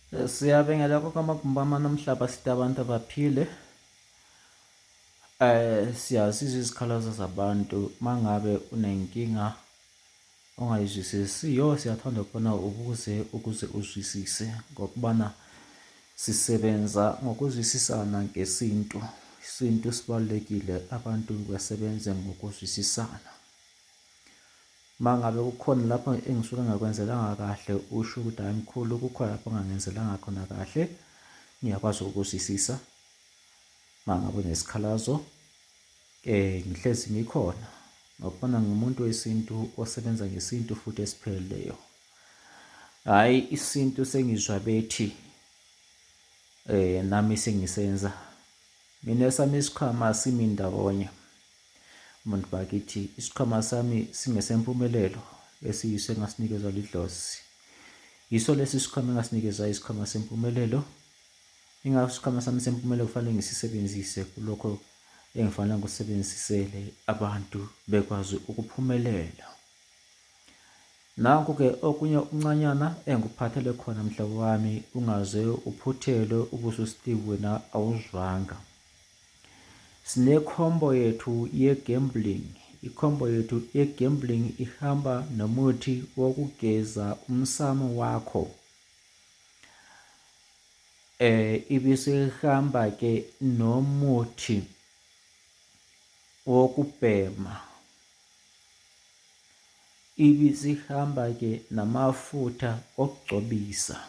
Siyabengela konke amagumbama nomhlaba sida abantu abaphile. Siyazizwa izikhalazo zabantu mangabe unenkinga ongayizwisisiyo, siyathanda ukubona ukuze uzwisise ngokubana sisebenza ngokuzwisisana ngesintu. Isintu sibalulekile, abantu basebenze ngokuzwisisana. Mangabe kukhona lapho engisuke ngakwenzelanga kahle, usho ukuthi hayi mkhulu, kukhona lapho ongangenzelanga khona kahle, ngiyakwazi ukuzwisisa. Mangabe unesikhalazo ngihlezi ngikhona ngokubona ngumuntu wesintu osebenza ngesintu futhi esipheleleyo. Hhayi isintu sengizwa bethi nami sengisenza. Mina esami isikhwama simi ndawonye. Umuntu bakithi, isikhwama sami singesempumelelo esiyiso engasinikezwa lidlozi. Yiso lesi sikhwama engasinikezwa isikhwama sempumelelo. Ingakho isikhwama sami sempumelelo kufanele ngisisebenzise kulokho engifanele ngikusebenzisele abantu bekwazi ukuphumelela. Nanku-ke okunye okuncanyana engikuphathele khona mhlobo wami, ungaze uphuthelwe ubusuSteve wena awuzwanga. Sine-combo yethu ye-gambling. I-combo yethu ye-gambling ihamba nomuthi wokugeza umsamo wakho. Ibisihamba-ke nomuthi wokubhema. Ibisihamba-ke namafutha okugcobisa.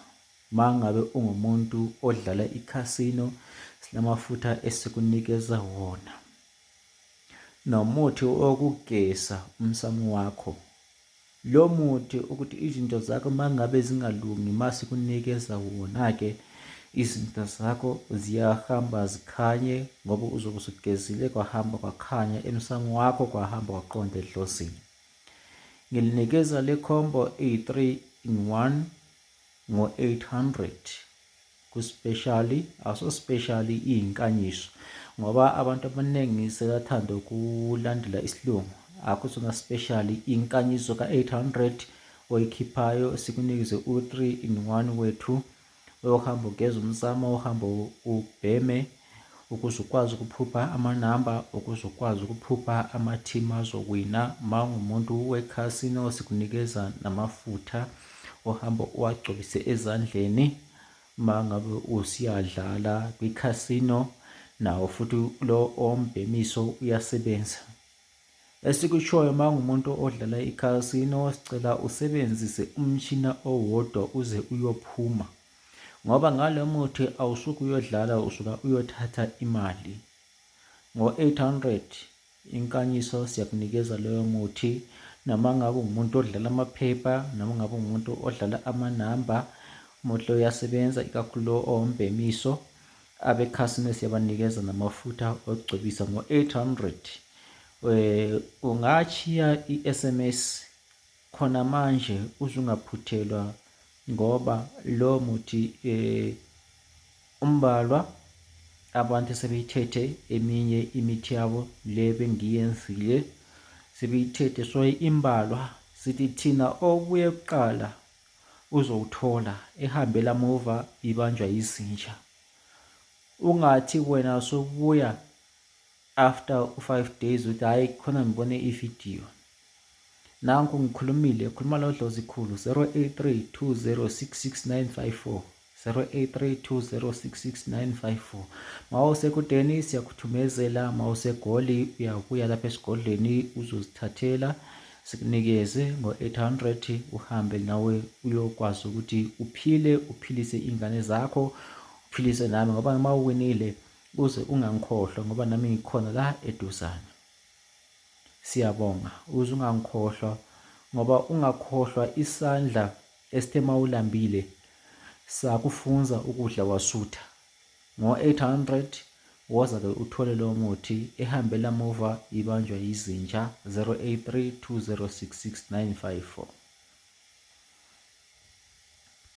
Mangabe ungumuntu odlala ikhasino, sinamafutha esikunikeza wona. Nomuthi wokugeza umsamo wakho. Lo muthi ukuthi izinto zakho mangabe zingalungi, masikunikeza wona-ke izinto zakho ziyahamba zikhanye ngoba uzobe usugezile kwahamba kwakhanya emsamo wakho, kwahamba kwaqonda edlozini. Ngilinikeza le combo iyi-3-in-1 ngo-800 kuspeshali, aso-specially iyinkanyiso ngoba abantu abaningi sebathanda ukulandela isilungu. Akusona specially, inkanyiso ka-800 oyikhiphayo sikunikeze u-3-in-1 wethu ohamba ugeza umsamo, ohamba ubheme ukuze ukwazi ukuphupha amanamba, ukuze ukwazi ukuphupha amathimu azowina. Ma ungumuntu wekhasino sikunikeza namafutha ohamba uwagcobise ezandleni mangabe usiyadlala kwikhasino, nawo futhi lo ombhemiso uyasebenza. Esikushoyo mangumuntu odlala ikhasino, sicela usebenzise umshina owodwa uze uyophuma, ngoba ngalo muthi awusuke uyodlala, usuka uyothatha imali. Ngo-800 inkanyiso siyakunikeza leyo muthi. Noma ngabe umuntu odlala amaphepha, noma ngabe umuntu odlala amanamba, umuthi lo uyasebenza, ikakhulu lo ombhemiso. Abekhasino siyabanikeza namafutha okugcobisa ngo-800. Ungachiya i-SMS khona manje uzungaphuthelwa ngoba lo muthi umbalwa abantu sebeyithethe eminye imithi yabo le bengiyenzile, sebeyithethe so imbalwa. Sithi thina obuye kuqala uzowuthola, ehambela muva ibanjwa yizinja. Ungathi wena sobuya after 5 days uthi hayi khona ngibone ividiyo. Nanku ngikhulumile, khuluma lo dlozi khulu, 083 2066954, 083 2066954. Mawusekudeni siyakuthumezela, mawuseGoli uyabuya lapha esigodleni uzozithathela sikunikeze ngo-800 uhambe nawe uyokwazi ukuthi uphile, uphilise iy'ngane zakho, uphilise nami ngoba uma uwinile uze ungangikhohlwa ngoba nami ngikhona la eduzane. Siyabonga, uze ungangikhohlwa ngoba ungakhohlwa isandla esithe mawulambile sakufunza ukudla wasutha. Ngo-800 woza-ke uthole lowo muthi, ehambela muva ibanjwa yizinja. 083 2066954.